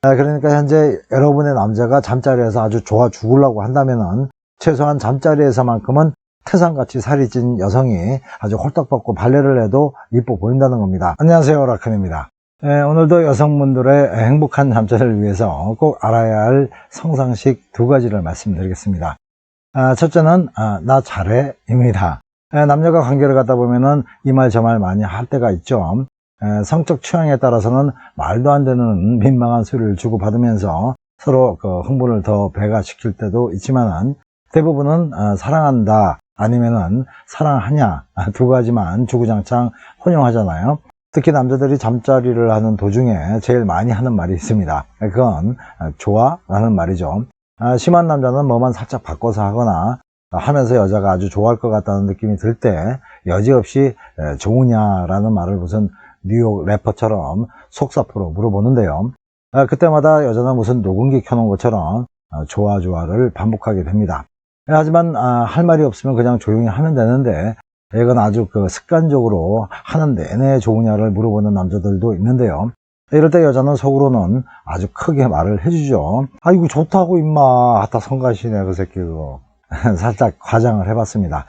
그러니까 현재 여러분의 남자가 잠자리에서 아주 좋아 죽으려고 한다면은 최소한 잠자리에서만큼은 태산같이 살이 찐 여성이 아주 홀딱 벗고 발레를 해도 이뻐 보인다는 겁니다. 안녕하세요, 라큰입니다. 오늘도 여성분들의 행복한 잠자리를 위해서 꼭 알아야 할 성상식 두 가지를 말씀드리겠습니다. 첫째는 나 잘해 입니다. 남녀가 관계를 갖다 보면은 이 말 저 말 많이 할 때가 있죠. 성적 취향에 따라서는 말도 안 되는 민망한 소리를 주고받으면서 서로 그 흥분을 더 배가시킬 때도 있지만은 대부분은 사랑한다 아니면은 사랑하냐 두 가지만 주구장창 혼용하잖아요. 특히 남자들이 잠자리를 하는 도중에 제일 많이 하는 말이 있습니다. 그건 좋아 라는 말이죠. 심한 남자는 뭐만 살짝 바꿔서 하거나 하면서 여자가 아주 좋아할 것 같다는 느낌이 들 때 여지없이 좋으냐라는 말을 무슨 뉴욕 래퍼처럼 속사포로 물어보는데요. 그때마다 여자는 무슨 녹음기 켜놓은 것처럼 좋아를 반복하게 됩니다. 하지만 할 말이 없으면 그냥 조용히 하면 되는데 이건 아주 습관적으로 하는 내내 좋으냐를 물어보는 남자들도 있는데요. 이럴 때 여자는 속으로는 아주 크게 말을 해주죠. 아이고 좋다고 임마 하다 성가시네 그 새끼 그거. 살짝 과장을 해봤습니다.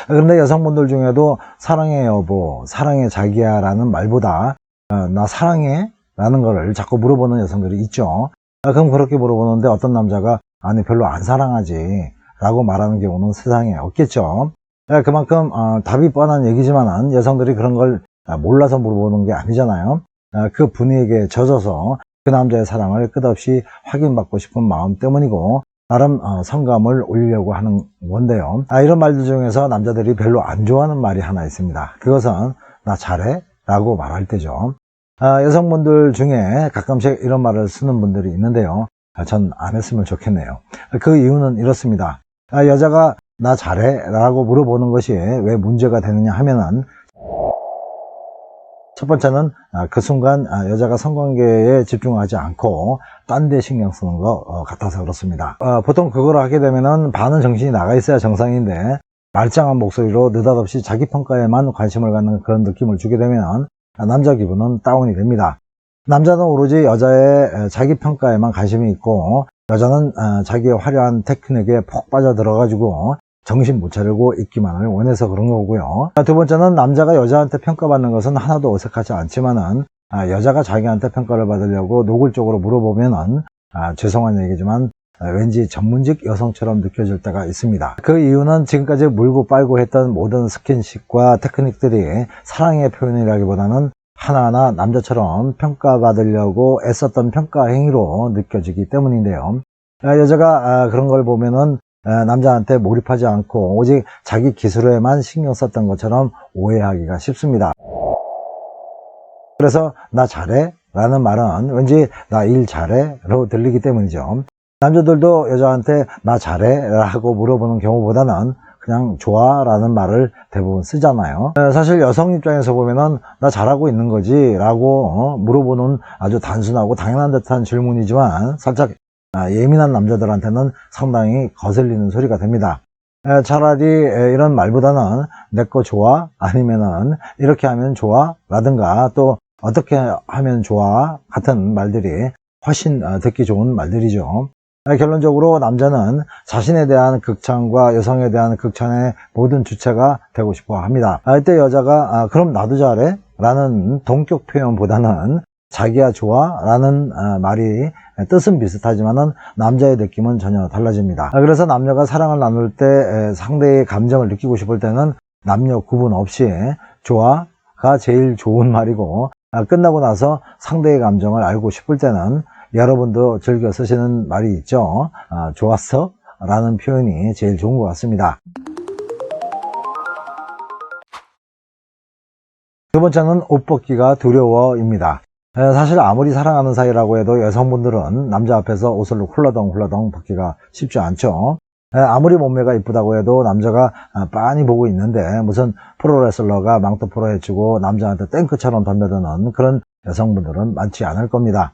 그런데 여성분들 중에도 사랑해 여보, 사랑해 자기야 라는 말보다 나 사랑해? 라는 거를 자꾸 물어보는 여성들이 있죠. 그럼 그렇게 물어보는데 어떤 남자가 아니 별로 안 사랑하지 라고 말하는 경우는 세상에 없겠죠. 그만큼 답이 뻔한 얘기지만 여성들이 그런 걸 몰라서 물어보는 게 아니잖아요. 그 분위기에 젖어서 그 남자의 사랑을 끝없이 확인받고 싶은 마음 때문이고 나름 성감을 올리려고 하는 건데요. 이런 말들 중에서 남자들이 별로 안 좋아하는 말이 하나 있습니다. 그것은 나 잘해? 라고 말할 때죠. 여성분들 중에 가끔씩 이런 말을 쓰는 분들이 있는데요. 전 안 했으면 좋겠네요. 그 이유는 이렇습니다. 여자가 나 잘해? 라고 물어보는 것이 왜 문제가 되느냐 하면은 첫 번째는 그 순간 여자가 성관계에 집중하지 않고 딴 데 신경 쓰는 것 같아서 그렇습니다. 보통 그걸 하게 되면은 반은 정신이 나가 있어야 정상인데 말짱한 목소리로 느닷없이 자기 평가에만 관심을 갖는 그런 느낌을 주게 되면 남자 기분은 다운이 됩니다. 남자는 오로지 여자의 자기 평가에만 관심이 있고 여자는 자기의 화려한 테크닉에 푹 빠져들어 가지고 정신 못 차리고 있기만을 원해서 그런 거고요. 두 번째는 남자가 여자한테 평가받는 것은 하나도 어색하지 않지만은 여자가 자기한테 평가를 받으려고 노골적으로 물어보면은 죄송한 얘기지만 왠지 전문직 여성처럼 느껴질 때가 있습니다. 그 이유는 지금까지 물고 빨고 했던 모든 스킨십과 테크닉들이 사랑의 표현이라기보다는 하나하나 남자처럼 평가받으려고 애썼던 평가 행위로 느껴지기 때문인데요. 여자가 그런 걸 보면은 남자한테 몰입하지 않고 오직 자기 기술에만 신경 썼던 것처럼 오해하기가 쉽습니다. 그래서 나 잘해? 라는 말은 왠지 나 일 잘해? 라고 들리기 때문이죠. 남자들도 여자한테 나 잘해? 라고 물어보는 경우보다는 그냥 좋아 라는 말을 대부분 쓰잖아요. 사실 여성 입장에서 보면은 나 잘하고 있는 거지 라고 물어보는 아주 단순하고 당연한 듯한 질문이지만 살짝 예민한 남자들한테는 상당히 거슬리는 소리가 됩니다. 차라리 이런 말보다는 내 거 좋아? 아니면은 이렇게 하면 좋아? 라든가 또 어떻게 하면 좋아? 같은 말들이 훨씬 듣기 좋은 말들이죠. 결론적으로 남자는 자신에 대한 극찬과 여성에 대한 극찬의 모든 주체가 되고 싶어 합니다. 이때 여자가 그럼 나도 잘해? 라는 동격 표현보다는 자기야 좋아? 라는 말이 뜻은 비슷하지만은 남자의 느낌은 전혀 달라집니다. 그래서 남녀가 사랑을 나눌 때 상대의 감정을 느끼고 싶을 때는 남녀 구분 없이 좋아가 제일 좋은 말이고 끝나고 나서 상대의 감정을 알고 싶을 때는 여러분도 즐겨 쓰시는 말이 있죠. 좋았어? 라는 표현이 제일 좋은 것 같습니다. 두 번째는 옷 벗기가 두려워입니다. 사실 아무리 사랑하는 사이라고 해도 여성분들은 남자 앞에서 옷을 훌러덩 벗기가 쉽지 않죠. 아무리 몸매가 이쁘다고 해도 남자가 빤히 보고 있는데 무슨 프로레슬러가 망토 프로 해치고 남자한테 탱크처럼 덤벼드는 그런 여성분들은 많지 않을 겁니다.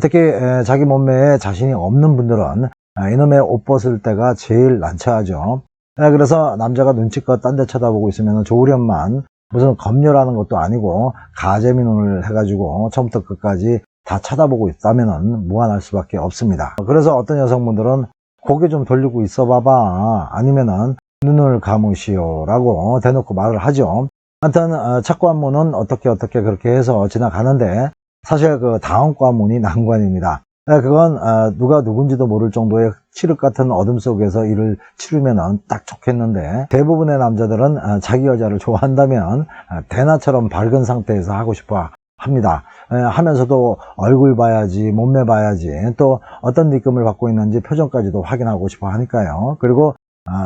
특히 자기 몸매에 자신이 없는 분들은 이놈의 옷 벗을 때가 제일 난처하죠. 그래서 남자가 눈치껏 딴 데 쳐다보고 있으면 좋으련만 무슨 검열하는 것도 아니고 가재미 눈을 해가지고 처음부터 끝까지 다 쳐다보고 있다면 무한할 수밖에 없습니다. 그래서 어떤 여성분들은 고개 좀 돌리고 있어 봐봐, 아니면은 눈을 감으시오 라고 대놓고 말을 하죠. 하여튼 첫 관문은 어떻게 그렇게 해서 지나가는데, 사실 그 다음 관문이 난관입니다. 그건 누가 누군지도 모를 정도의 칠흑 같은 어둠 속에서 일을 치르면 딱 좋겠는데, 대부분의 남자들은 자기 여자를 좋아한다면 대나처럼 밝은 상태에서 하고 싶어 합니다. 하면서도 얼굴 봐야지, 몸매 봐야지, 또 어떤 느낌을 받고 있는지 표정까지도 확인하고 싶어 하니까요. 그리고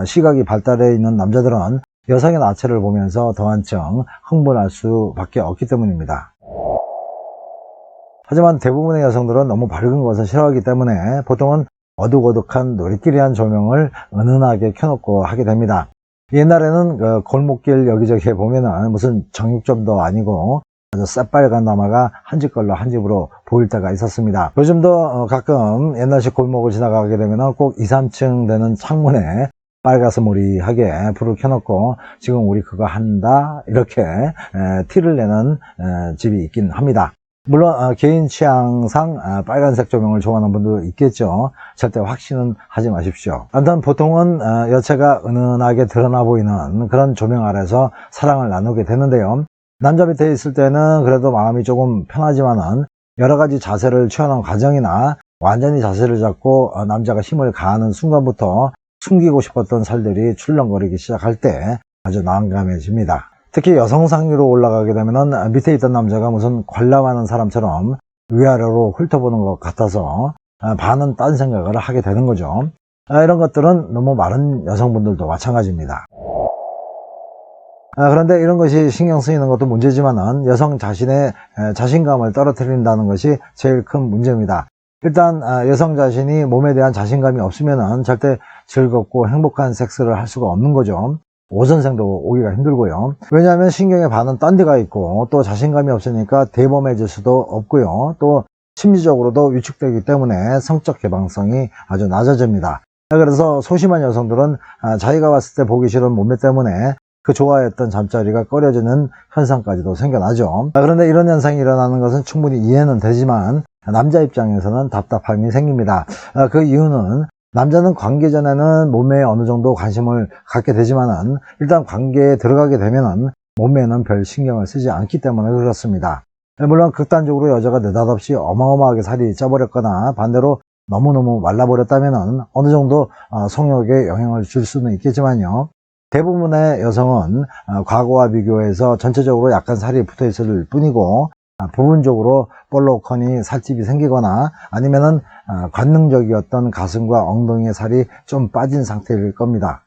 시각이 발달해 있는 남자들은 여성의 나체를 보면서 더 한층 흥분할 수밖에 없기 때문입니다. 하지만 대부분의 여성들은 너무 밝은 것을 싫어하기 때문에 보통은 어둑어둑한 노리끼리한 조명을 은은하게 켜놓고 하게 됩니다. 옛날에는 그 골목길 여기저기에 보면은 무슨 정육점도 아니고 아주 새빨간 나마가 한 집 걸로 한 집으로 보일 때가 있었습니다. 요즘도 가끔 옛날식 골목을 지나가게 되면 꼭 2, 3층 되는 창문에 빨가스모리하게 불을 켜놓고 지금 우리 그거 한다 이렇게 티를 내는 집이 있긴 합니다. 물론 개인 취향상 빨간색 조명을 좋아하는 분도 있겠죠. 절대 확신은 하지 마십시오. 아무튼 보통은 여체가 은은하게 드러나 보이는 그런 조명 아래서 사랑을 나누게 되는데요. 남자 밑에 있을 때는 그래도 마음이 조금 편하지만은 여러 가지 자세를 취하는 과정이나 완전히 자세를 잡고 남자가 힘을 가하는 순간부터 숨기고 싶었던 살들이 출렁거리기 시작할 때 아주 난감해집니다. 특히 여성 상위로 올라가게 되면은 밑에 있던 남자가 무슨 관람하는 사람처럼 위아래로 훑어보는 것 같아서 반은 딴 생각을 하게 되는 거죠. 이런 것들은 너무 많은 여성분들도 마찬가지입니다. 그런데 이런 것이 신경 쓰이는 것도 문제지만은 여성 자신의 자신감을 떨어뜨린다는 것이 제일 큰 문제입니다. 일단 여성 자신이 몸에 대한 자신감이 없으면은 절대 즐겁고 행복한 섹스를 할 수가 없는 거죠. 오선생도 오기가 힘들고요. 왜냐하면 신경의 반은 딴 데가 있고, 또 자신감이 없으니까 대범해질 수도 없고요. 또 심리적으로도 위축되기 때문에 성적 개방성이 아주 낮아집니다. 그래서 소심한 여성들은 자기가 봤을 때 보기 싫은 몸매 때문에 그 좋아했던 잠자리가 꺼려지는 현상까지도 생겨나죠. 그런데 이런 현상이 일어나는 것은 충분히 이해는 되지만 남자 입장에서는 답답함이 생깁니다. 그 이유는 남자는 관계 전에는 몸매에 어느 정도 관심을 갖게 되지만은 일단 관계에 들어가게 되면은 몸매에는 별 신경을 쓰지 않기 때문에 그렇습니다. 물론 극단적으로 여자가 느닷없이 어마어마하게 살이 쪄버렸거나 반대로 너무너무 말라버렸다면은 어느 정도 성욕에 영향을 줄 수는 있겠지만요. 대부분의 여성은 과거와 비교해서 전체적으로 약간 살이 붙어 있을 뿐이고, 부분적으로 볼록하니 살집이 생기거나 아니면은 관능적이었던 가슴과 엉덩이의 살이 좀 빠진 상태일 겁니다.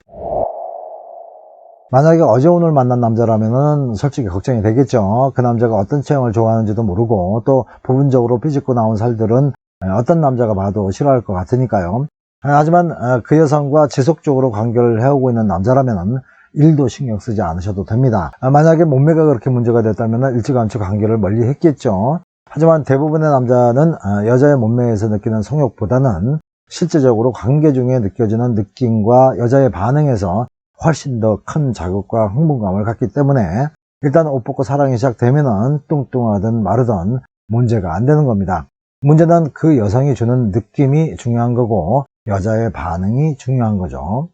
만약에 어제 오늘 만난 남자라면은 솔직히 걱정이 되겠죠. 그 남자가 어떤 체형을 좋아하는지도 모르고, 또 부분적으로 삐집고 나온 살들은 어떤 남자가 봐도 싫어할 것 같으니까요. 하지만 그 여성과 지속적으로 관계를 해오고 있는 남자라면 일도 신경 쓰지 않으셔도 됩니다. 만약에 몸매가 그렇게 문제가 됐다면 일찌감치 관계를 멀리 했겠죠. 하지만 대부분의 남자는 여자의 몸매에서 느끼는 성욕보다는 실제적으로 관계 중에 느껴지는 느낌과 여자의 반응에서 훨씬 더 큰 자극과 흥분감을 갖기 때문에 일단 옷 벗고 사랑이 시작되면 뚱뚱하든 마르든 문제가 안 되는 겁니다. 문제는 그 여성이 주는 느낌이 중요한 거고 여자의 반응이 중요한 거죠.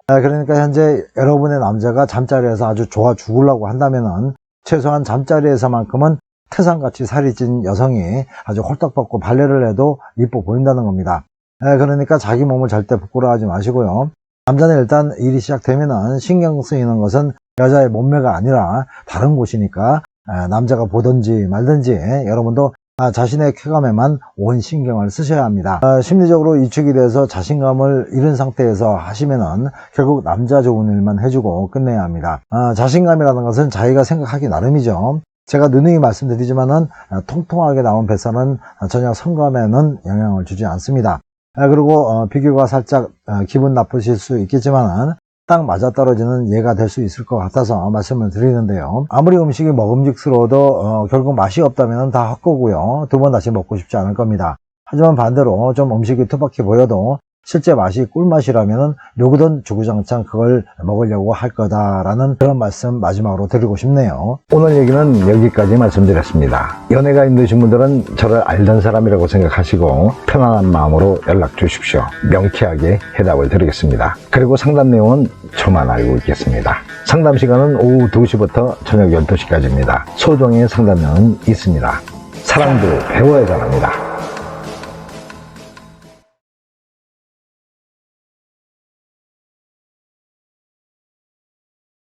그러니까 현재 여러분의 남자가 잠자리에서 아주 좋아 죽으려고 한다면은 최소한 잠자리에서만큼은 태산같이 살이 찐 여성이 아주 홀딱 벗고 발레를 해도 이뻐 보인다는 겁니다. 그러니까 자기 몸을 절대 부끄러워하지 마시고요. 남자는 일단 일이 시작되면은 신경 쓰이는 것은 여자의 몸매가 아니라 다른 곳이니까 남자가 보든지 말든지 여러분도 자신의 쾌감에만 온 신경을 쓰셔야 합니다. 심리적으로 위축이 돼서 자신감을 잃은 상태에서 하시면은 결국 남자 좋은 일만 해주고 끝내야 합니다. 자신감이라는 것은 자기가 생각하기 나름이죠. 제가 누누이 말씀드리지만은 통통하게 나온 뱃살은 전혀 성감에는 영향을 주지 않습니다. 그리고 비교가 살짝 기분 나쁘실 수 있겠지만은 딱 맞아떨어지는 예가 될 수 있을 것 같아서 말씀을 드리는데요. 아무리 음식이 먹음직스러워도 결국 맛이 없다면 다 헛거고요. 두 번 다시 먹고 싶지 않을 겁니다. 하지만 반대로 좀 음식이 투박해 보여도 실제 맛이 꿀맛이라면 누구든 주구장창 그걸 먹으려고 할 거다라는 그런 말씀 마지막으로 드리고 싶네요. 오늘 얘기는 여기까지 말씀드렸습니다. 연애가 힘드신 분들은 저를 알던 사람이라고 생각하시고 편안한 마음으로 연락 주십시오. 명쾌하게 해답을 드리겠습니다. 그리고 상담 내용은 저만 알고 있겠습니다. 상담 시간은 오후 2시부터 저녁 12시까지입니다. 소정의 상담료는 있습니다. 사랑도 배워야 잘합니다.